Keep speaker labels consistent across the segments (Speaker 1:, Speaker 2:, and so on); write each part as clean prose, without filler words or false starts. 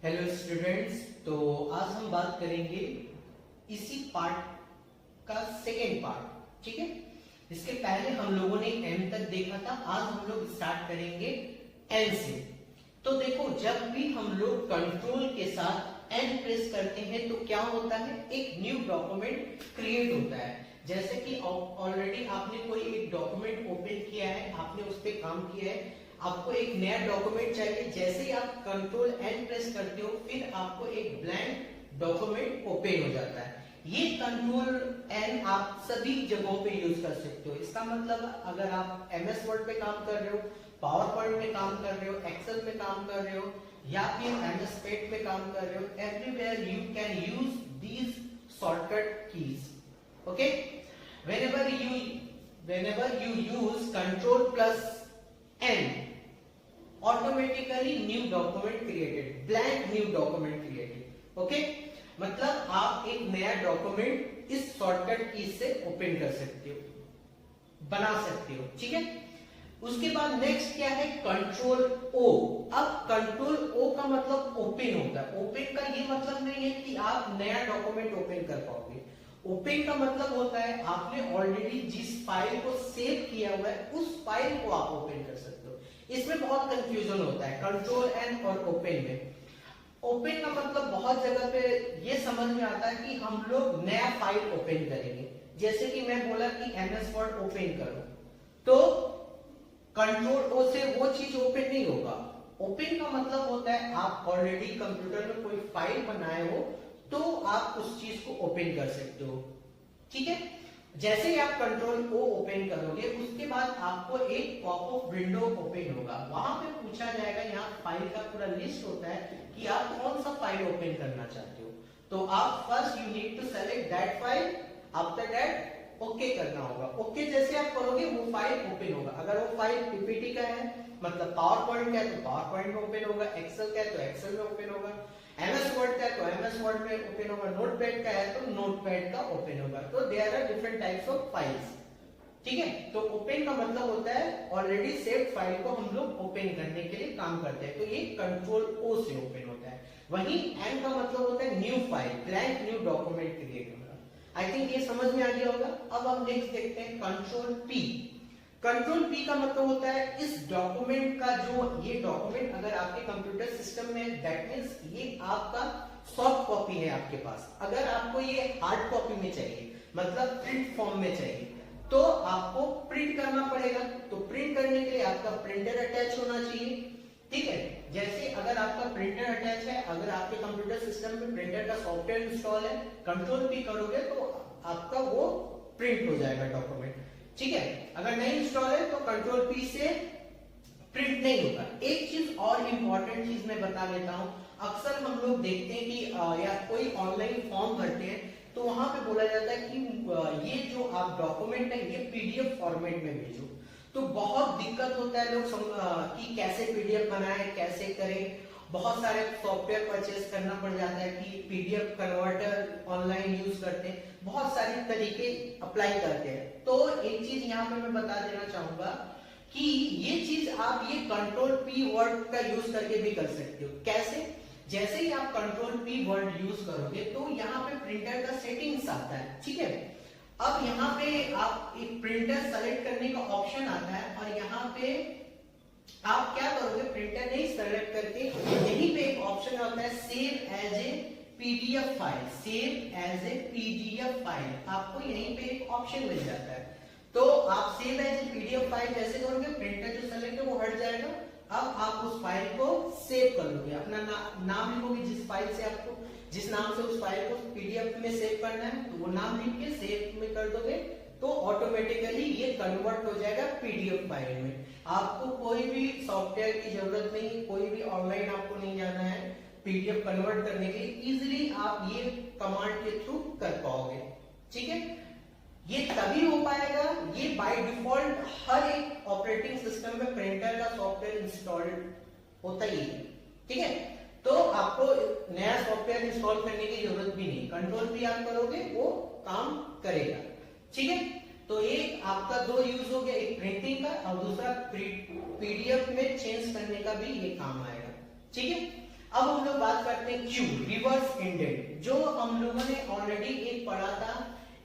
Speaker 1: Hello students, तो आज हम बात करेंगे इसी पार्ट का सेकेंड पार्ट। ठीक है, इसके पहले हम लोगों ने एम तक देखा था, आज हम लोग स्टार्ट करेंगे एन से। तो देखो, जब भी हम लोग कंट्रोल के साथ एन प्रेस करते हैं तो क्या होता है, एक न्यू डॉक्यूमेंट क्रिएट होता है। जैसे कि ऑलरेडी आपने कोई एक डॉक्यूमेंट ओपन किया है, आपने उस पर काम किया है, आपको एक नया डॉक्यूमेंट चाहिए। जैसे ही आप कंट्रोल एन प्रेस करते हो, फिर आपको एक ब्लैंक डॉक्यूमेंट ओपन हो जाता है। ये कंट्रोल एन आप सभी जगहों पे यूज कर सकते हो। इसका मतलब अगर आप एमएस वर्ड पे काम कर रहे हो, पावर पॉइंट में काम कर रहे हो, एक्सेल में काम कर रहे हो, या फिर एमएस पेड पे काम कर रहे हो, everywhere you can use these shortcut keys. Okay, whenever you use control plus n, automatically new document created, blank new document created। Okay, मतलब आप एक नया डॉक्यूमेंट इस शॉर्टकट की से ओपन कर सकते हो, बना सकते हो। ठीक है, उसके बाद नेक्स्ट क्या है, कंट्रोल ओ। अब कंट्रोल ओ का मतलब ओपन होता है। ओपन का ये मतलब नहीं है कि आप नया डॉक्यूमेंट ओपन कर पाओगे। ओपन का मतलब होता है आपने ऑलरेडी जिस फाइल को सेव किया हुआ है उस फाइल को आप ओपन कर सकते हो। इसमें बहुत कंफ्यूजन होता है कंट्रोल एन और ओपन में। ओपन का मतलब बहुत जगह पे ये समझ में आता है कि हम लोग नया फाइल ओपन करेंगे। जैसे कि मैं बोला कि एमएस वर्ड ओपन करो, तो कंट्रोल ओ से वो चीज ओपन नहीं होगा। ओपन का मतलब होता है आप ऑलरेडी कंप्यूटर में कोई फाइल बनाए हो तो आप उस चीज को ओपन कर सकते हो। ठीक है, जैसे ही आप कंट्रोल ओ ओपन करोगे, उसके बाद आपको एक पॉपअप विंडो ओपन होगा। वहां पे पूछा जाएगा, यहाँ फाइल का पूरा लिस्ट होता है कि आप कौन सा फाइल ओपन करना चाहते हो। तो आप first you need to select that file, after that okay करना होगा। ओके जैसे आप करोगे वो फाइल ओपन होगा। अगर वो फाइल पीपीटी का है, मतलब पावर पॉइंट का है तो पावर पॉइंट में ओपन होगा, एक्सेल का है तो एक्सेल में ओपन होगा, एमएस वर्ड का है तो एमएस वर्ड में ओपन होगा, नोटपैड का है तो नोटपैड का ओपन होगा। तो there are different types of files. ठीक है, तो ओपन का मतलब होता है ऑलरेडी सेव फाइल को हम लोग ओपन करने के लिए काम करते हैं, तो ये कंट्रोल ओ से ओपन होता है। वहीं एन का मतलब होता है new file, blank new document create होगा। आई थिंक ये समझ में आ गया होगा। अब हम नेक्स्ट देखते हैं कंट्रोल पी। कंट्रोल पी का मतलब होता है इस डॉक्यूमेंट का, जो ये डॉक्यूमेंट अगर आपके कंप्यूटर सिस्टम में, दैट मींस ये आपका सॉफ्ट कॉपी है आपके पास। अगर आपको ये हार्ड कॉपी में चाहिए, मतलब प्रिंट फॉर्म में चाहिए, तो आपको प्रिंट करना पड़ेगा। तो प्रिंट करने के लिए आपका प्रिंटर अटैच होना चाहिए। ठीक है, जैसे अगर आपका प्रिंटर अटैच है, अगर आपके कंप्यूटर सिस्टम में प्रिंटर का सॉफ्टवेयर इंस्टॉल है, कंट्रोल पी करोगे तो आपका वो प्रिंट हो जाएगा डॉक्यूमेंट। ठीक है, अगर नहीं इंस्टॉल है तो कंट्रोल पी से प्रिंट नहीं होगा। एक चीज और इंपॉर्टेंट चीज मैं बता देता हूं, अक्सर हम लोग देखते हैं कि या कोई ऑनलाइन फॉर्म भरते हैं तो वहां पे बोला जाता है कि ये जो आप डॉक्यूमेंट है ये पीडीएफ फॉर्मेट में भेजो। तो बहुत दिक्कत होता है लोग कि कैसे पीडीएफ बनाए, कैसे करें। बहुत सारे सॉफ्टवेयर परचेज करना पड़ जाता है कि पीडीएफ कन्वर्टर ऑनलाइन यूज करते हैं, बहुत सारे तरीके अप्लाई करते हैं। तो एक चीज यहाँ पे मैं बता देना चाहूंगा कि ये चीज आप ये कंट्रोल पी वर्ड का यूज करके भी कर सकते हो। कैसे? जैसे ही आप कंट्रोल पी वर्ड यूज करोगे तो यहाँ पे प्रिंटर का सेटिंग्स आता है। ठीक है, अब यहाँ पे आप एक प्रिंटर सेलेक्ट करने का ऑप्शन आता है और यहाँ पे आप क्या करोगे, प्रिंटर नहीं सेलेक्ट करके यहीं पे एक ऑप्शन आता है save as a PDF file. Save as a PDF file, आपको यहीं पे एक ऑप्शन मिल जाता है। तो आप save as a PDF file जैसे करोगे, प्रिंटर जो सेलेक्ट है वो हट जाएगा। अब आप उस फाइल को सेव कर लोगे, अपना नाम लिखोगे, जिस नाम से उस फाइल को पीडीएफ में सेव करना है, तो वो नाम लिख के सेव में कर दोगे तो ऑटोमेटिकली ये कन्वर्ट हो जाएगा पीडीएफ फाइल में। आपको कोई भी सॉफ्टवेयर की जरूरत नहीं, कोई भी ऑनलाइन आपको नहीं जाना है पीडीएफ कन्वर्ट करने के लिए। इजीली आप ये कमांड के थ्रू कर पाओगे। ठीक है, ये तभी हो पाएगा, ये बाय डिफॉल्ट हर एक ऑपरेटिंग सिस्टम में प्रिंटर का सॉफ्टवेयर इंस्टॉल्ड होता ही है। ठीक है, तो आपको नया सॉफ्टवेयर इंस्टॉल करने की जरूरत भी नहीं, कंट्रोल भी आप करोगे वो काम करेगा। ठीक है, तो एक आपका दो यूज हो गया, एक प्रिंटिंग का और दूसरा पीडीएफ में चेंज करने का भी ये काम आएगा। ठीक है, अब हम लोग बात करते हैं क्यू, रिवर्स इंडेंट, जो हम लोगों ने ऑलरेडी एक पढ़ा था,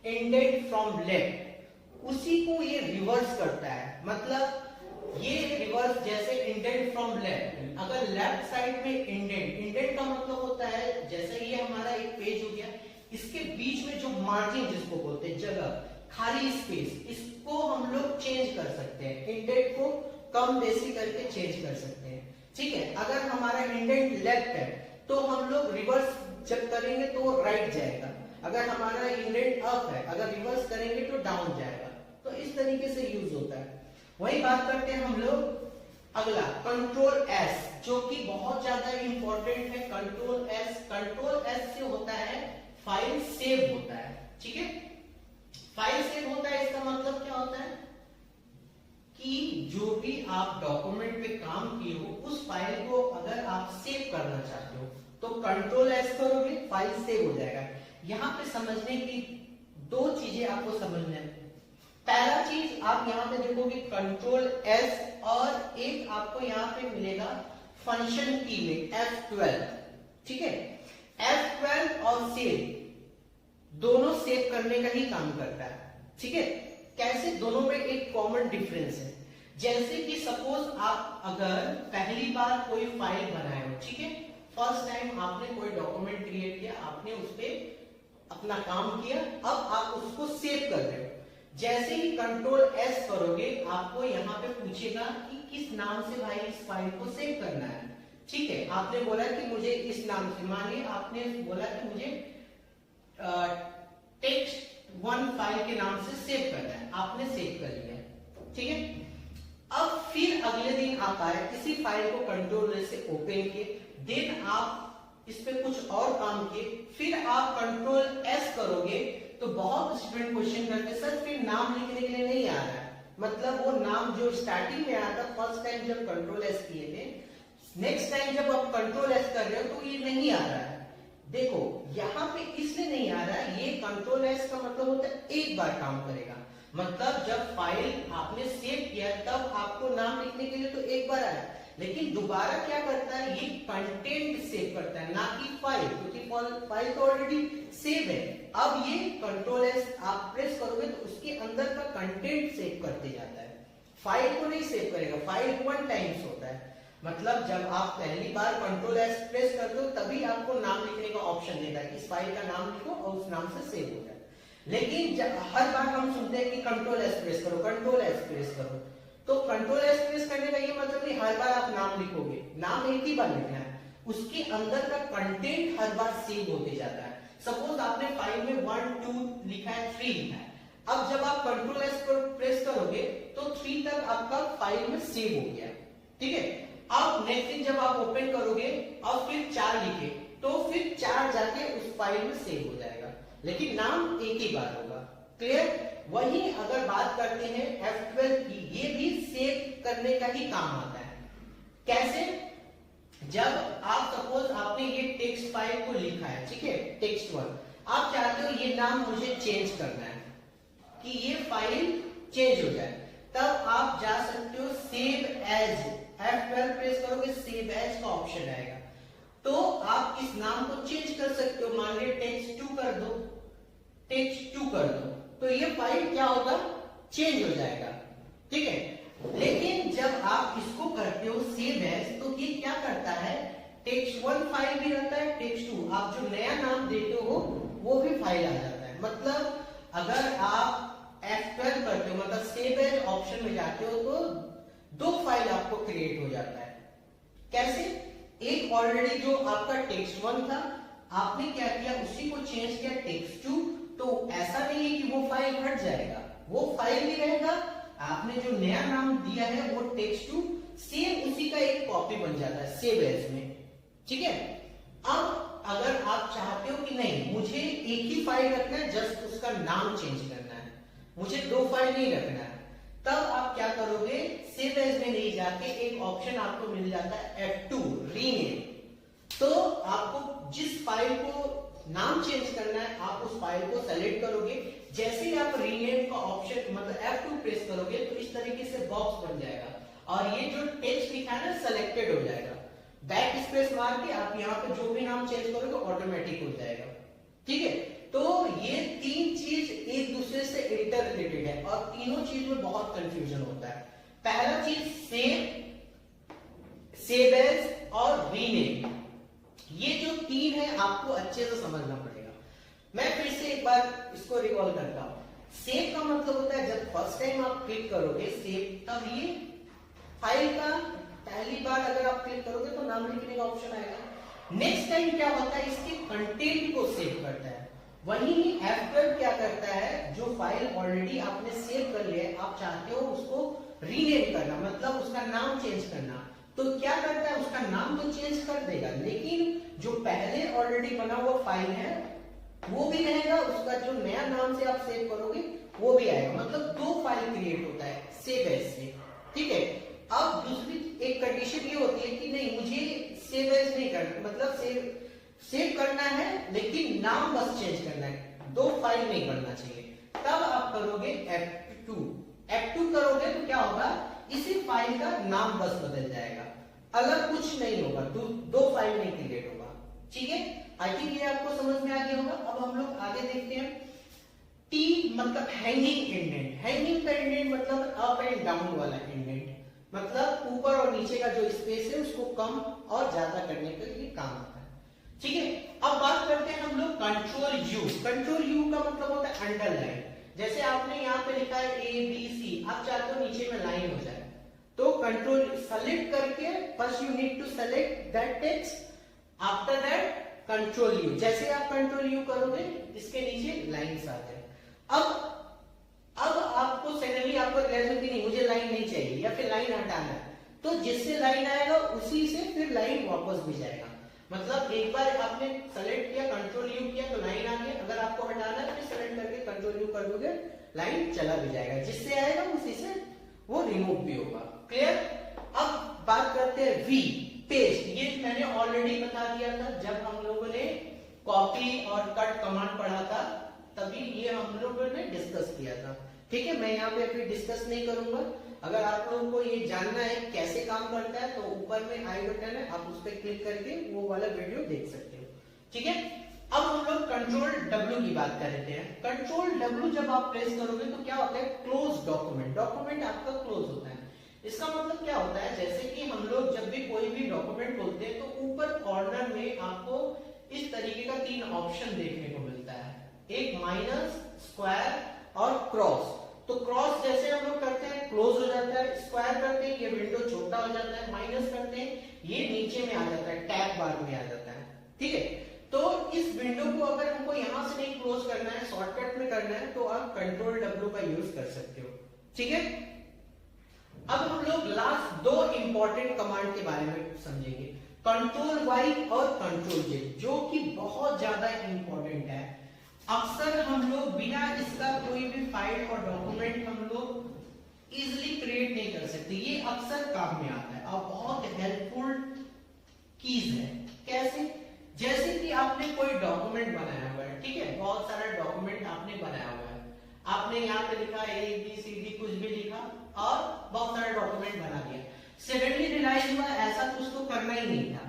Speaker 1: इंडेंट फ्रॉम लेफ्ट, उसी को ये रिवर्स करता है। मतलब ये रिवर्स, जैसे इंडेंट फ्रॉम लेफ्ट, अगर लेफ्ट साइड में इंडेंट का मतलब होता है जैसे ये हमारा एक पेज हो गया, इसके बीच में जो मार्जिन जिसको बोलते हैं, जगह, खाली स्पेस, इसको हम लोग चेंज कर सकते हैं, इंडेंट को कम बेसी करके चेंज कर सकते हैं। ठीक है, अगर हमारा इंडेंट लेफ्ट है तो हम लोग रिवर्स जब करेंगे तो राइट जाएगा, अगर हमारा इंडेंट अप है, अगर रिवर्स करेंगे तो डाउन जाएगा। तो इस तरीके से यूज होता है। वही बात करते हैं हम लोग अगला, कंट्रोल एस, जो कि बहुत ज्यादा इंपॉर्टेंट है। कंट्रोल एस से होता है फाइल सेव होता है। ठीक है, फाइल सेव होता है, इसका मतलब क्या होता है कि जो भी आप डॉक्यूमेंट पे काम किए हो उस फाइल को अगर आप सेव करना चाहते हो तो कंट्रोल एस करोगे, फाइल सेव हो जाएगा। यहां पे समझने की दो चीजें आपको समझना है। पहला चीज आप यहां पे देखोगे कंट्रोल एस, और एक आपको यहां पे मिलेगा फंक्शन की में F12। ठीक है, F12 और सेव दोनों सेव करने का ही काम करता है। ठीक है, कैसे, दोनों में एक कॉमन डिफरेंस है। जैसे कि सपोज आप अगर पहली बार कोई फाइल बनाए हो, ठीक है, फर्स्ट टाइम आपने कोई डॉक्यूमेंट क्रिएट किया, आपने उस पर अपना काम किया, अब आप उसको सेव कर रहे हो। जैसे ही कंट्रोल एस करोगे आपको यहाँ पे पूछेगा कि किस नाम से भाई इस फाइल को सेव करना है। ठीक है, आपने बोला कि मुझे इस नाम से, मानिए आपने बोला कि मुझे टेक्स्ट1 फाइल के नाम से सेव करना है, आपने सेव कर लिया। ठीक है, अब फिर अगले दिन आप आए, इसी फाइल को कंट्रोल से ओपन किए, देन आप इस पे कुछ और काम किए, फिर आप कंट्रोल एस करोगे तो बहुत स्टूडेंट क्वेश्चन करते सर फिर नाम लिखने के लिए नहीं आ रहा है, मतलब वो नाम जो स्टार्टिंग में आया था फर्स्ट टाइम जब कंट्रोल एस किए थे, नेक्स्ट टाइम जब आप कंट्रोल एस कर रहे हो तो ये नहीं आ रहा है। देखो यहाँ पे इसलिए नहीं आ रहा है, ये कंट्रोल एस का मतलब होता है एक बार काम करेगा, मतलब जब फाइल आपने सेव किया तब आपको नाम लिखने के लिए तो एक बार आया, लेकिन दोबारा क्या करता है, ये कंटेंट सेव करता है, ना कि फाइल, क्योंकि फाइल तो ऑलरेडी सेव है। अब ये कंट्रोल एस आप प्रेस करोगे तो उसके अंदर का कंटेंट सेव करते जाता है, फाइल को नहीं सेव करेगा। फाइल 1 टाइम्स होता है, मतलब जब आप पहली बार कंट्रोल एस प्रेस करते हो तभी आपको नाम लिखने का ऑप्शन देता है, इस फाइल का नाम लिखो और उस नाम से सेव हो जाए। लेकिन जब हर बार हम सुनते हैं कि कंट्रोल एस प्रेस करो, कंट्रोल एस प्रेस करो, तो कंट्रोल एस प्रेस करने का ये मतलब नहीं हर बार आप नाम लिखोगे, नाम एक ही बार लिखना है, उसके अंदर का कंटेंट हर बार सेव होते जाता है। सपोज आपने फाइल में 1 2 लिखा है, 3 लिखा है, अब जब आप कंट्रोल एस पर प्रेस करोगे तो 3 तक आपका फाइल में सेव हो गया। ठीक है, अब नेक्स्ट दिन जब आप ओपन करोगे और फिर 4 लिखे तो फिर 4 जाके उस फाइल में सेव हो जाएगा, लेकिन नाम एक ही बार होगा। क्लियर? वही अगर बात करते हैं F12 की, ये भी सेव करने का ही काम आता है। कैसे? जब आप सपोज आपने ये टेक्स्ट फाइल को लिखा है, ठीक है, टेक्स्ट1, आप चाहते हो ये नाम मुझे चेंज करना है कि ये फाइल चेंज हो जाए, तब आप जा सकते हो सेव एज, F12 प्रेस करोगे सेव एज का ऑप्शन आएगा, तो आप इस नाम को चेंज कर सकते हो। मान लीजिए टेक्स्ट2 कर दो, टेक्स्ट2 कर दो, तो ये फाइल क्या होगा, चेंज हो जाएगा। ठीक है, लेकिन जब आप इसको करते हो सेव एज, तो ये क्या करता है, टेक्स्ट1 फाइल भी रहता है, टेक्स्ट2 आप जो नया नाम देते हो वो भी फाइल आ जाता है। मतलब अगर आप F12 करते हो, मतलब सेव एज ऑप्शन में जाते हो, तो 2 फाइल आपको क्रिएट हो जाता है। कैसे? एक ऑलरेडी जो आपका टेक्स्ट1 था, आपने क्या किया, उसी को चेंज किया टेक्स्ट2, तो ऐसा नहीं है कि वो फाइल हट जाएगा, वो फाइल भी रहेगा, आपने जो नया नाम दिया है वो टेक्स्ट2 सेम उसी का एक कॉपी बन जाता है सेव एज में। ठीक है, अब अगर आप चाहते हो कि नहीं मुझे एक ही फाइल रखना है, जस्ट उसका नाम चेंज करना है, मुझे 2 फाइल नहीं रखना है, तब आप क्या करोगे, सेव एज में नहीं जाके एक ऑप्शन आपको मिल जाता है F2 रीनेम, तो आपको जिस फाइल को नाम चेंज करना है आप उस फाइल को सेलेक्ट करोगे, जैसे ही आप रीनेम का ऑप्शन मतलब F2 प्रेस करोगे तो इस तरीके से बॉक्स बन जाएगा और ये जो टेक्स्ट लिखा है ना सेलेक्टेड हो जाएगा। बैक स्पेस मार के आप यहाँ पे जो भी नाम चेंज करोगे ऑटोमेटिक हो जाएगा। ठीक है, तो ये तीन चीज एक दूसरे से इंटर रिलेटेड है और तीनों चीज में बहुत कंफ्यूजन होता है। पहला चीज सेव, सेव एज और रीनेम, ये जो तीन है आपको अच्छे से समझना पड़ेगा। मैं फिर से एक बार इसको रिकॉल करता हूं। सेव का मतलब होता है जब फर्स्ट टाइम आप क्लिक करोगे सेव, तब ये फाइल का पहली बार अगर आप क्लिक करोगे तो नाम लिखने का ऑप्शन आएगा। नेक्स्ट टाइम क्या होता है, इसके कंटेंट को सेव करता है। वहीं F12 क्या करता है, जो फाइल ऑलरेडी आपने सेव कर लिया है, आप चाहते हो उसको रीनेम करना, मतलब उसका नाम चेंज करना, तो क्या करता है, उसका नाम तो चेंज कर देगा, लेकिन जो पहले ऑलरेडी बना हुआ फाइल है वो भी रहेगा, उसका जो नया नाम से आप सेव करोगे वो भी आएगा। मतलब दो फाइल क्रिएट होता है सेव एज से। ठीक है, अब दूसरी एक कंडीशन ये होती है कि नहीं, मुझे सेव एज नहीं करना, मतलब सेव करना है लेकिन नाम बस चेंज करना है, दो फाइल नहीं करना चाहिए। तब आप करोगे F2 करोगे तो क्या होगा, इसी फाइल का नाम बस बदल जाएगा, अलग कुछ नहीं होगा, दो फाइल नहीं क्रिएट होगा। ठीक है, आई थिंक ये आपको समझ में आ गया होगा। अब हम लोग आगे देखते हैं। टी मतलब हैंगिंग इंडेंट। हैंगिंग का इंडेंट मतलब अप एंड डाउन वाला इंडेंट, मतलब ऊपर और नीचे का जो स्पेस है उसको कम और ज्यादा करने के लिए काम आता है। ठीक है, अब बात करते हैं हम लोग कंट्रोल यू। कंट्रोल यू का मतलब होता है अंडरलाइन। जैसे आपने यहाँ पे लिखा है ABC, आप चाहते हो नीचे में लाइन हो जाए, तो कंट्रोल सेलेक्ट करके first you need to select that text, after that control U. जैसे आप कंट्रोल यू करोगे इसके नीचे लाइंस आ जाए। अब आपको सडनली आपको रियलाइज होगी नहीं मुझे लाइन नहीं चाहिए या फिर लाइन हटाना है, तो जिससे लाइन आएगा उसी से फिर लाइन वापस भी जाएगा। मतलब एक बार आपने सेलेक्ट किया कंट्रोल यू किया तो लाइन आ गई, अगर आपको हटाना है फिर सेलेक्ट करके कंट्रोल यू कर दोगे, लाइन चला भी जाएगा, जिससे आएगा उसी से वो रिमूव भी होगा। क्लियर। अब बात करते हैं वी, पेस्ट। ये मैंने ऑलरेडी बता दिया था जब हम लोगों ने कॉपी और कट कमांड पढ़ा था, तभी ये हम लोगों ने डिस्कस किया था। ठीक है, मैं यहाँ पे अभी डिस्कस नहीं करूंगा। अगर आप लोगों को ये जानना है कैसे काम करता है तो ऊपर में आई बटन है, आप उस पर क्लिक करके वो वाला वीडियो देख सकते हो। ठीक है, अब हम लोग कंट्रोल W की बात कर रहे हैं। कंट्रोल W जब आप प्रेस करोगे तो क्या होता है, क्लोज डॉक्यूमेंट। डॉक्यूमेंट आपका क्लोज होता है। इसका मतलब क्या होता है, जैसे कि हम लोग जब भी कोई भी डॉक्यूमेंट खोलते हैं तो ऊपर कॉर्नर में आपको इस तरीके का तीन ऑप्शन देखने को मिलता है, एक माइनस, स्क्वायर और क्रॉस। तो क्रॉस जैसे हम लोग करते हैं क्लोज हो जाता है, स्क्वायर करते हैं ये विंडो छोटा हो जाता है, माइनस करते हैं ये नीचे में आ जाता है, टैब बार में आ जाता है। ठीक है, तो इस विंडो को अगर हमको यहां से नहीं क्लोज करना है, शॉर्टकट में करना है, तो आप कंट्रोल W का यूज कर सकते हो। ठीक है, अब हम लोग लास्ट दो इंपॉर्टेंट कमांड के बारे में समझेंगे, कंट्रोल Y और कंट्रोल Z, जो कि बहुत ज्यादा इंपॉर्टेंट है। अक्सर हम लोग बिना इसका कोई भी फाइल और डॉक्यूमेंट हम लोग इजीली क्रिएट नहीं कर सकते, ये अक्सर काम में आता है और बहुत हेल्पफुल कीज है। कैसे, जैसे कि आपने कोई डॉक्यूमेंट बनाया हुआ है, ठीक है, बहुत सारा डॉक्यूमेंट आपने बनाया हुआ है, आपने यहाँ पे लिखा ABCD कुछ भी लिखा और बहुत सारा डॉक्यूमेंट बना दिया, सडनली रियलाइज हुआ ऐसा कुछ तो करना ही नहीं था,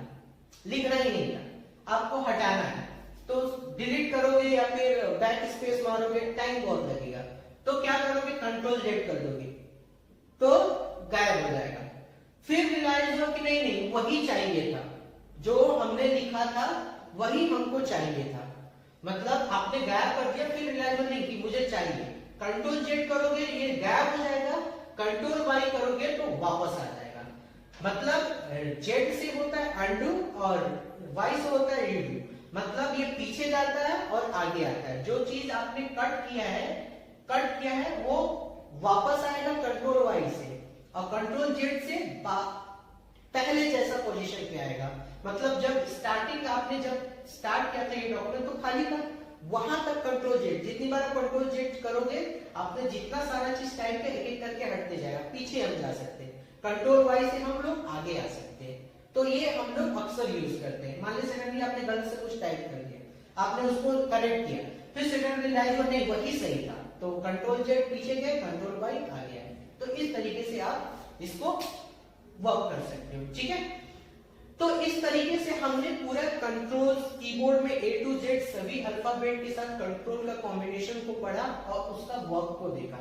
Speaker 1: लिखना ही नहीं था, आपको हटाना है, तो डिलीट करोगे या फिर बैक स्पेस मारोगे, टाइम बहुत लगेगा, तो क्या करोगे, कंट्रोल Z कर दोगे तो गायब हो जाएगा। फिर रियलाइज हुआ कि नहीं नहीं वही चाहिए था, जो हमने लिखा था वही हमको चाहिए था, मतलब आपने गायब कर दिया, फिर रियलाइज हुआ नहीं कि मुझे चाहिए, कंट्रोल Z करोगे ये गायब हो जाएगा, कंट्रोल Y करोगे तो वापस आ जाएगा। मतलब Z से होता है अनडू और Y से होता है रीडू, मतलब ये पीछे जाता है और आगे आता है, जो चीज आपने कट किया है वो वापस आएगा कंट्रोल Y से और कंट्रोल Z से पहले जैसा पोजीशन पे आएगा। मतलब जब स्टार्टिंग आपने जब स्टार्ट किया था ये डॉक्यूमेंट तो खाली था, वहां तक कंट्रोल Z, जितनी बार आप कंट्रोल Z करोगे आपने जितना सारा चीज टाइप पे एक एक करके हटते जाएगा, पीछे हम जा सकते हैं, कंट्रोल Y से हम लोग आगे आ सकते हैं। तो ये हम लोग अक्सर यूज करते हैं। मान लीजिए सेकंडली आपने गलत से कुछ टाइप कर दिया, आपने उसको करेक्ट किया, फिर सेकंडली लाइव नहीं वही सही था, तो कंट्रोल Z पीछे गए, कंट्रोल Y आ गया। तो इस तरीके से आप इसको वर्क कर सकते हो। ठीक है, तो इस तरीके से हमने पूरा कंट्रोल कीबोर्ड में A to Z सभी अल्फाबेट के साथ कंट्रोल का कॉम्बिनेशन को पढ़ा और उसका वर्क को देखा।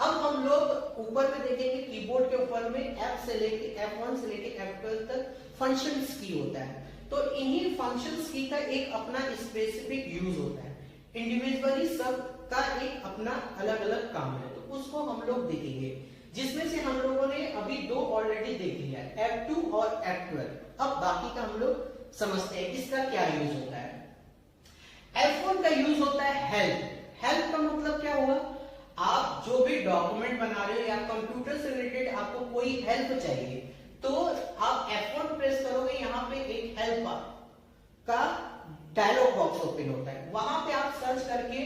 Speaker 1: अब हम लोग ऊपर में देखेंगे कीबोर्ड के ऊपर में F से लेके F1 से लेके F12 तक फंक्शंस की होता है। तो इन्हीं फंक्शंस की का एक अपना स्पेसिफिक यूज होता है, इंडिविजुअली सब का एक अपना अलग अलग काम है, तो उसको हम लोग देखेंगे, जिसमें से हम लोगों ने अभी दो ऑलरेडी देख लिया है, F2 और F12। अब बाकी का हम लोग समझते हैं इसका क्या यूज होता है। F1 का यूज होता है हेल्प। हेल्प का मतलब क्या हुआ, आप जो भी डॉक्यूमेंट बना रहे हो या कंप्यूटर से रिलेटेड आपको कोई हेल्प चाहिए तो आप F1 प्रेस करोगे, यहाँ पे एक हेल्प का डायलॉग बॉक्स ओपन होता है, वहां पे आप सर्च करके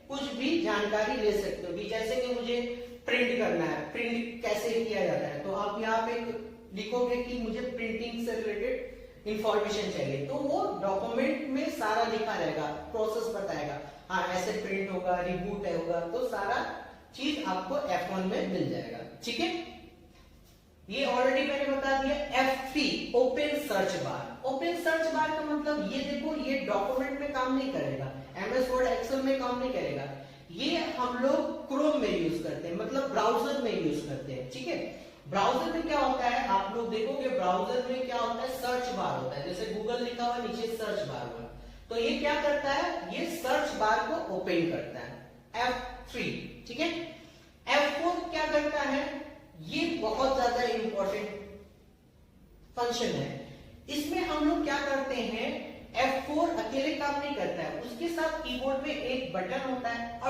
Speaker 1: कुछ भी जानकारी ले सकते हो। जैसे कि मुझे प्रिंट करना है, प्रिंट कैसे किया जाता है, तो आप यहाँ पे लिखोगे कि मुझे प्रिंटिंग से रिलेटेड इंफॉर्मेशन चाहिए, तो वो डॉक्यूमेंट में सारा लिखा रहेगा, प्रोसेस बताएगा, हाँ ऐसे प्रिंट होगा, रिबूट होगा, तो सारा चीज आपको F1 में मिल जाएगा। ठीक है, ये ऑलरेडी मैंने बता दिया। F3 open search bar. Open search bar का मतलब ये देखो, ये डॉक्यूमेंट में काम नहीं करेगा, MS वर्ड एक्सेल में काम नहीं करेगा, ये हम लोग क्रोम में यूज करते हैं, मतलब ब्राउजर में यूज करते हैं। ठीक है, ब्राउजर में क्या होता है, आप लोग देखोगे ब्राउजर में क्या होता है, सर्च बार होता है, जैसे गूगल लिखा हुआ नीचे सर्च बार हुआ, तो ये क्या करता है, ये सर्च बार को ओपन करता है, F3। ठीक है, F4 क्या करता है, ये बहुत ज्यादा इंपॉर्टेंट फंक्शन है, इसमें हम लोग क्या करते हैं, F4 अकेले काम नहीं करता है, उसके साथ कीबोर्ड में एक बटन होता है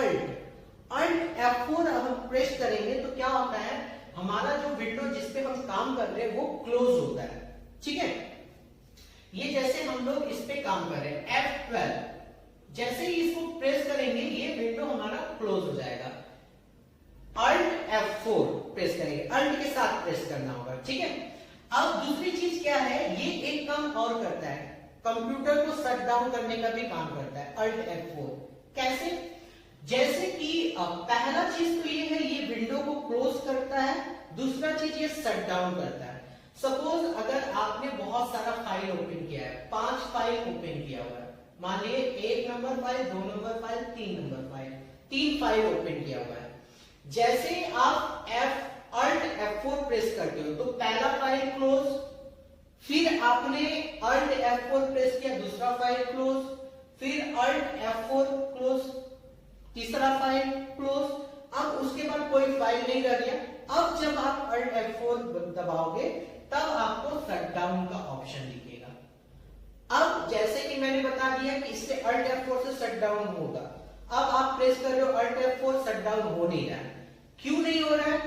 Speaker 1: Alt F4 हम प्रेस करेंगे तो क्या होता है, हमारा जो विंडो जिसपे हम काम कर रहे हैं वो क्लोज होता है। ठीक है, ये जैसे हम लोग इस पे काम कर रहे हैं F12, जैसे ही इसको प्रेस करेंगे ये विंडो हमारा क्लोज हो जाएगा। Alt F4 प्रेस करेंगे, Alt के साथ प्रेस करना होगा। ठीक है, अब दूसरी चीज क्या है, ये एक काम और करता है, कंप्यूटर को शट डाउन करने का भी काम करता है Alt F4। कैसे, जैसे कि पहला चीज तो ये है, ये विंडो को क्लोज करता है, दूसरा चीज ये शट डाउन करता है। सपोज अगर आपने बहुत सारा फाइल ओपन किया है, 5 फाइल ओपन किया हुआ है, मान लीजिए 1 number file, 2 number file, 3 number file, 3 file open किया हुआ है, जैसे आप Alt F4 प्रेस करते हो तो पहला फाइल क्लोज, फिर आपने Alt F4 प्रेस किया, दूसरा फाइल क्लोज, फिर Alt F4 क्लोज, तीसरा फाइल क्लोज, अब उसके बाद कोई फाइल नहीं रह गया। अब जब आप Alt F4 दबाओगे तब आपको शट डाउन का ऑप्शन दिखेगा। अब जैसे कि मैंने बता दिया कि इससे Alt F4 से शट डाउन होगा, अब आप प्रेस कर रहे हो Alt F4, शट डाउन हो नहीं रहा है। क्यों नहीं हो रहा है,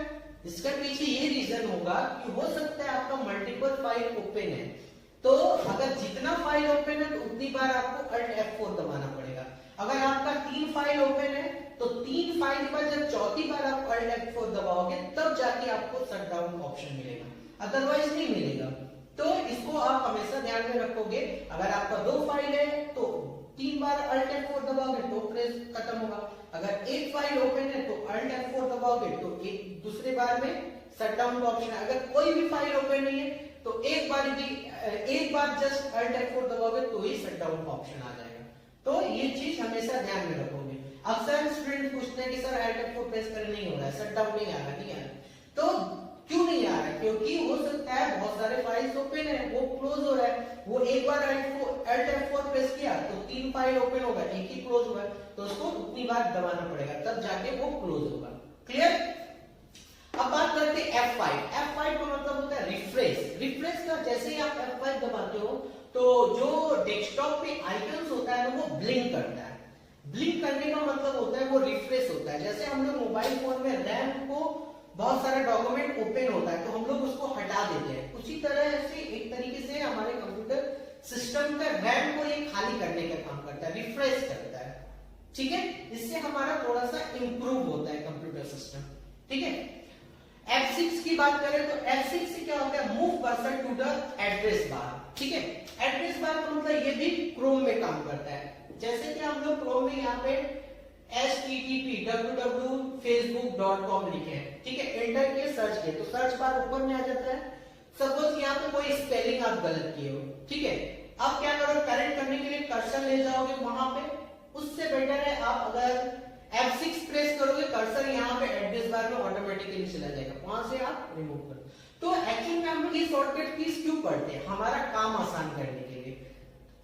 Speaker 1: इसका पीछे ये रीजन होगा कि हो सकता है आपका मल्टीपल फाइल ओपन है, तो अगर जितना फाइल ओपन है तो उतनी बार आपको Alt F4 दबाना पड़ेगा। अगर आपका 3 फाइल ओपन है तो 3 फाइल पर जब चौथी बार आप Alt F4 दबाओगे तब जाके आपको शट डाउन का ऑप्शन मिलेगा, अदरवाइज नहीं मिलेगा। तो इसको आप हमेशा ध्यान में रखोगे, अगर आपका 2 फाइल है तो 3 बार Alt F4 दबाओगे तो प्रेस खत्म होगा, अगर एक फाइल ओपन है तो Alt F4 दबाओगे तो एक दूसरे बार में शट डाउन का ऑप्शन है, अगर कोई भी फाइल ओपन नहीं है तो एक बार जस्ट Alt F4 दबाओगे तो ही शट डाउन का ऑप्शन आ जाएगा। तो ये चीज हमेशा ध्यान में रखोगे। अक्सर स्टूडेंट पूछते हैं कि सर Alt F4 प्रेस कर नहीं हो रहा है, शट डाउन नहीं आ रहा, नहीं आ रहा, तो क्यों नहीं आ रहा है, क्योंकि हो सकता है बहुत सारे फाइल्स ओपन है, वो क्लोज हो रहा है, वो एक बार Alt F4 प्रेस किया तो 3 फाइल ओपन होगा, एक ही क्लोज हुआ, तो उसको उतनी बार दबाना पड़ेगा तब जाके वो क्लोज होगा। क्लियर, अब बात करते हैं F5। F5 का मतलब होता है रिफ्रेश। रिफ्रेश का जैसे ही आप F5 दबाते हो तो जो डेस्कटॉप पे आइकन्स होता है वो ब्लिंक करता है। ब्लिंक करने का मतलब होता है वो रिफ्रेश होता है। जैसे हम लोग मोबाइल फोन में रैम को बहुत सारा डॉक्यूमेंट ओपन होता है तो हम लोग उसको हटा देते हैं, उसी तरह से एक तरीके से हमारे कंप्यूटर सिस्टम का रैम को ये खाली करने का काम करता है, रिफ्रेश करता है। ठीक है, इससे हमारा थोड़ा सा इंप्रूव होता है कंप्यूटर सिस्टम। ठीक है, F6 की बात करें तो F6 से क्या होता है, move cursor to the address bar. ठीक है, एड्रेस बार का मतलब ये भी क्रोम में काम करता है। जैसे कि हम लोग क्रोम में यहाँ पे http www.facebook.com लिखे हैं, ठीक है, एंटर किए, सर्च किए तो सर्च बार ऊपर में आ जाता है, सपोज यहाँ पे कोई स्पेलिंग आप गलत किए हो, ठीक है, आप क्या करो, करेक्ट करने के लिए कर्सर ले जाओगे वहां पे, उससे बेटर है आप अगर F6 प्रेस करोगे, कर्सर यहाँ पे एड्रेस बार में ऑटोमेटिकली चला जाएगा, वहां से आप रिमूव करो। तो एक्चुअली में हम ये शॉर्टकट कीज क्यों पढ़ते हैं? हमारा काम आसान करने के लिए,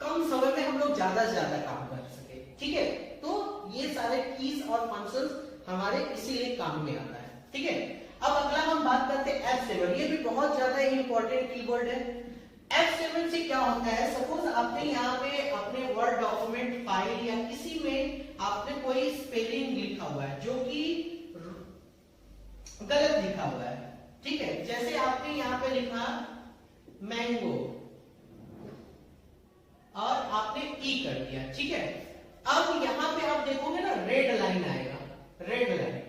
Speaker 1: कम समय में हम लोग ज्यादा से ज्यादा काम कर सके, ठीक है। तो ये सारे कीज और फंक्शंस हमारे इसीलिए काम में आता है, ठीक है। अब अगला हम बात करते हैं F7, ये भी बहुत ज्यादा इंपॉर्टेंट कीवर्ड है। F7 से क्या होता है, सपोज आपने यहाँ पे अपने वर्ड डॉक्यूमेंट फाइल या किसी में आपने कोई स्पेलिंग लिखा हुआ है जो कि गलत लिखा हुआ है, ठीक है। जैसे आपने यहाँ पे लिखा मैंगो और आपने ई कर दिया, ठीक है। अब यहाँ पे आप देखोगे ना रेड लाइन आएगा, रेड लाइन,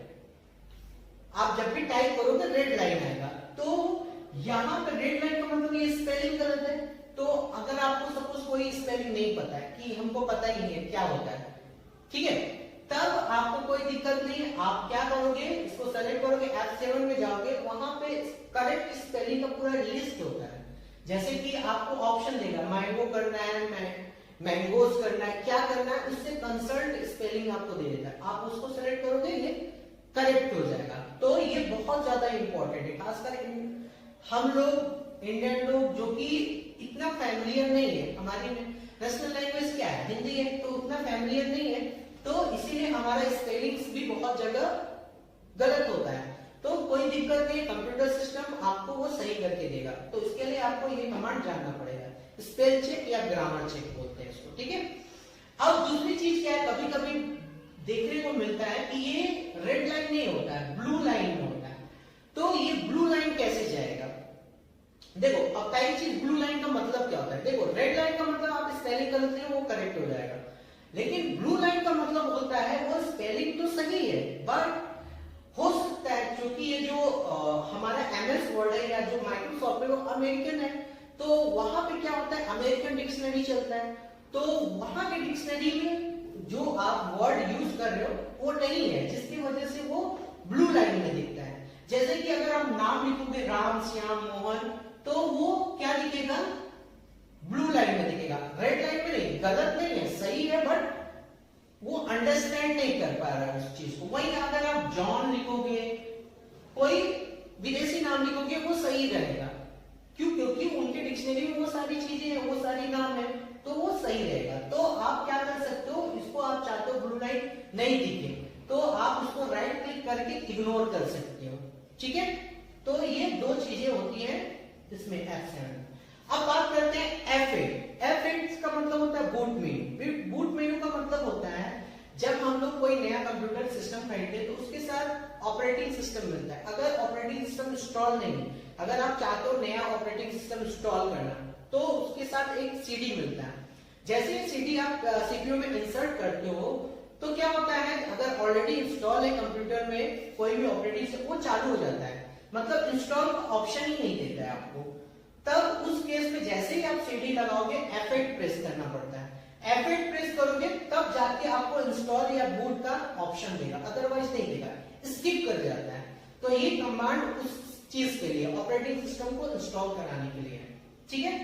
Speaker 1: आप जब भी टाइप करोगे रेड लाइन आएगा। तो यहाँ पे रेड लाइन का मतलब ये स्पेलिंग गलत है। तो अगर आपको सपोज कोई स्पेलिंग नहीं पता है, कि हमको पता ही नहीं है क्या होता है, ठीक है, तब आपको कोई दिक्कत नहीं है। आप क्या करोगे, इसको सेलेक्ट करोगे, F7 में जाओगे, वहां पे करेक्ट स्पेलिंग का पूरा लिस्ट होता है। जैसे कि आपको ऑप्शन देगा मैंगो करना है, मैंगोज करना है, क्या करना है, उससे कंसल्ट स्पेलिंग आपको दे देता है। आप उसको सेलेक्ट करोगे, ये करेक्ट हो जाएगा। तो ये बहुत ज्यादा इंपॉर्टेंट है, खासकर हम लोग इंडियन लोग जो कि इतना फैमिलियर नहीं है, हमारी नेशनल लैंग्वेज क्या है, हिंदी है, तो उतना फैमिलियर नहीं है, तो इसीलिए हमारा स्पेलिंग्स भी बहुत जगह गलत होता है। तो कोई दिक्कत नहीं, कंप्यूटर सिस्टम आपको वो सही करके देगा। तो इसके लिए आपको ये कमांड जानना पड़ेगा, स्पेल चेक या ग्रामर चेक बोलते हैं इसको, ठीक है। अब दूसरी चीज क्या है, कभी कभी देखने को मिलता है कि ये रेड लाइन नहीं होता है, ब्लू लाइन में होता है। तो ये ब्लू लाइन कैसे जाएगा? देखो, अब पहली चीज, ब्लू लाइन का मतलब क्या होता है? देखो, रेड लाइन का मतलब आप स्पेलिंग गलत है वो करेक्ट हो जाएगा, लेकिन ब्लू लाइन का मतलब होता है वो स्पेलिंग तो सही है, बट हो सकता है क्योंकि ये जो हमारा MS वर्ड है या जो माइक्रोसॉफ्ट है वो अमेरिकन है, तो वहां पे क्या होता है, अमेरिकन डिक्शनरी चलता है। तो वहां के डिक्शनरी में जो आप वर्ड यूज कर रहे हो वो नहीं है, जिसकी वजह से वो ब्लू लाइन में दिखता है। जैसे कि अगर आप नाम लिखोगे राम, श्याम, मोहन, तो वो क्या दिखेगा, ब्लू लाइन में दिखेगा, रेड लाइन में नहीं। गलत नहीं है, सही है, बट वो अंडरस्टैंड नहीं कर पा रहा है उस चीज को। वहीं अगर आप जॉन लिखोगे, कोई विदेशी नाम लिखोगे, वो सही रहेगा। क्यों? क्योंकि उनके डिक्शनरी में वो सारी चीजें हैं, वो सारी नाम है, तो वो सही रहेगा। तो आप क्या कर सकते हो, इसको आप चाहते हो ब्लू लाइन नहीं दिखे, तो आप उसको राइट क्लिक करके इग्नोर कर सकते हो, ठीक है। तो ये दो चीजें होती हैं इसमें F7। अब बात करते हैं F8। F8 का मतलब होता है बूट मेन्यू। बूट मेन्यू का मतलब होता है जब हम लोग कोई नया कंप्यूटर सिस्टम खरीदते हैं तो उसके साथ ऑपरेटिंग सिस्टम मिलता है। अगर ऑपरेटिंग सिस्टम इंस्टॉल नहीं, अगर आप चाहते हो नया ऑपरेटिंग सिस्टम इंस्टॉल करना, तो उसके साथ एक CD मिलता है। जैसे ही CD आप CPU में इंसर्ट करते हो तो क्या होता है, अगर ऑलरेडी इंस्टॉल है कंप्यूटर में कोई भी ऑपरेटिंग सिस्टम, वो चालू हो जाता है, मतलब इंस्टॉल का ऑप्शन ही नहीं देता है आपको। तब उस केस में जैसे ही आप CD लगाओगे F8 प्रेस करना पड़ता है। F8 प्रेस करोगे तब जाके आपको इंस्टॉल या बूट का ऑप्शन देगा, अदरवाइज नहीं देगा, स्किप कर जाता है। तो ये कमांड उस चीज के लिए, ऑपरेटिंग सिस्टम को इंस्टॉल कराने के लिए है, ठीक है।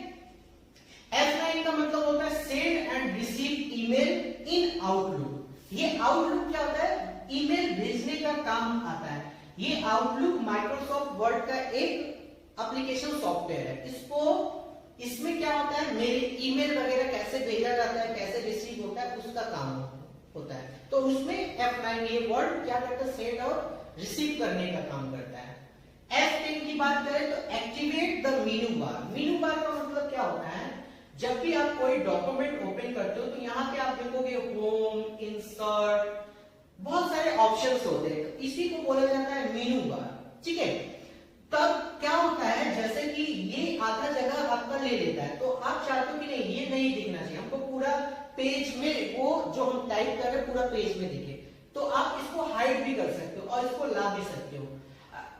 Speaker 1: F9 का मतलब होता है send and receive email in outlook. ये आउटलुक क्या होता है, ईमेल भेजने का काम आता है। ये आउटलुक माइक्रोसॉफ्ट वर्ड का एक एप्लीकेशन सॉफ्टवेयर है। इसमें क्या होता है, मेरे ईमेल वगैरह कैसे भेजा जाता है, कैसे रिसीव होता है, उसका काम होता है। तो उसमें F9 ये वर्ड क्या करता है, सेंड और रिसीव करने का काम करता है। F10 की बात करें तो एक्टिवेट द मेनू बार। मेनू बार का मतलब क्या होता है, जब भी आप कोई डॉक्यूमेंट ओपन करते हो तो यहाँ पे आप देखोगे होम, इंसर्ट, बहुत सारे ऑप्शंस होते हैं, इसी को बोला जाता है मेनू बार, ठीक है। तब क्या होता है, जैसे कि ये आधा जगह आपका ले लेता है, तो आप चाहते हो कि नहीं, ये नहीं दिखना चाहिए हमको, पूरा पेज में वो जो हम टाइप कर रहे हैं पूरा पेज में दिखे, तो आप इसको हाइड भी कर सकते हो और इसको ला भी सकते हो।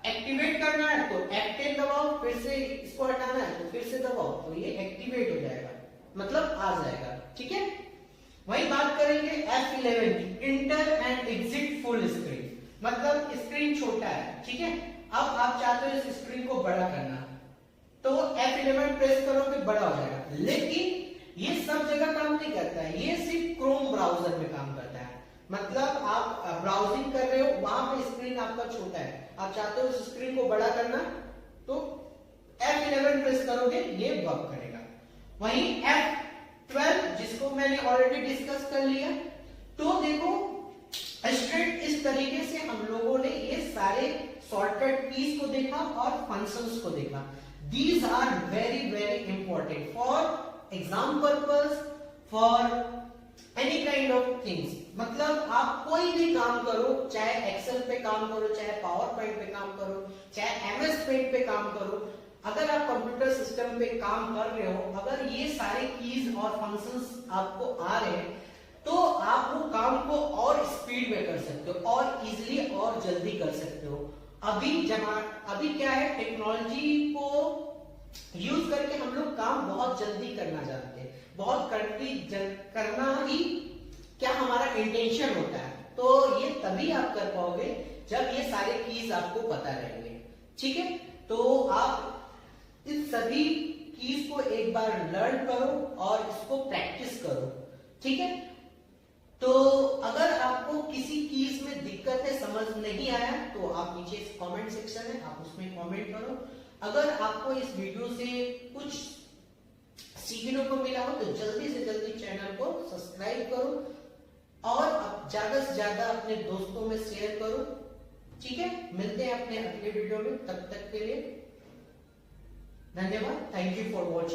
Speaker 1: एक्टिवेट करना है तो F10 दबाओ, फिर से इसको हटाना है तो फिर से दबाओ, तो ये एक्टिवेट हो जाएगा, मतलब आ जाएगा, ठीक है। वही बात करेंगे F11 की, inter and exit full screen, मतलब स्क्रीन छोटा है, ठीक है। अब आप चाहते हो इस स्क्रीन को बड़ा करना, तो F11 प्रेस करोगे बड़ा हो जाएगा, लेकिन ये सब जगह काम नहीं करता है, ये सिर्फ क्रोम ब्राउजर में काम करता है। मतलब आप ब्राउजिंग कर रहे हो, वहां पे स्क्रीन आपका छोटा है, आप चाहते हो इस स्क्रीन को बड़ा करना, तो F11 प्रेस करोगे ये वर्क करेगा। वहीं F12 जिसको मैंने ऑलरेडी डिस्कस कर लिया, तो देखो स्ट्रेट इस तरीके से हम लोगों ने ये सारे शॉर्टकट कीज को देखा और फंक्शंस को देखा। These are very very important for exam purpose, for any kind of things. मतलब आप कोई भी काम करो, चाहे एक्सेल पे काम करो, चाहे पावर पॉइंट पे काम करो, चाहे एमएस पेंट पे काम करो, अगर आप कंप्यूटर सिस्टम पे काम कर रहे हो, अगर ये सारे कीज और फंक्शंस आपको आ रहे हैं, तो आप वो काम को और स्पीड में कर सकते हो और इजीली और जल्दी कर सकते हो। अभी क्या है, टेक्नोलॉजी को यूज करके हम लोग काम बहुत जल्दी करना जानते हैं, बहुत करना ही क्या हमारा इंटेंशन होता है। तो ये तभी आप कर पाओगे जब ये सारे कीज आपको पता रहेंगे, ठीक है। तो आप इस सभी कीज को एक बार लर्न करो और इसको प्रैक्टिस करो, ठीक है। तो अगर आपको किसी कीज में दिक्कत है, समझ नहीं आया, तो आप नीचे कमेंट सेक्शन है, आप उसमें कमेंट करो। अगर आपको इस वीडियो से कुछ सीखने को मिला हो तो जल्दी से जल्दी चैनल को सब्सक्राइब करो और ज्यादा से ज्यादा अपने दोस्तों में शेयर करो, ठीक है। मिलते हैं अपने अगले वीडियो में, तब तक के लिए धन्यवाद। Thank you for watching.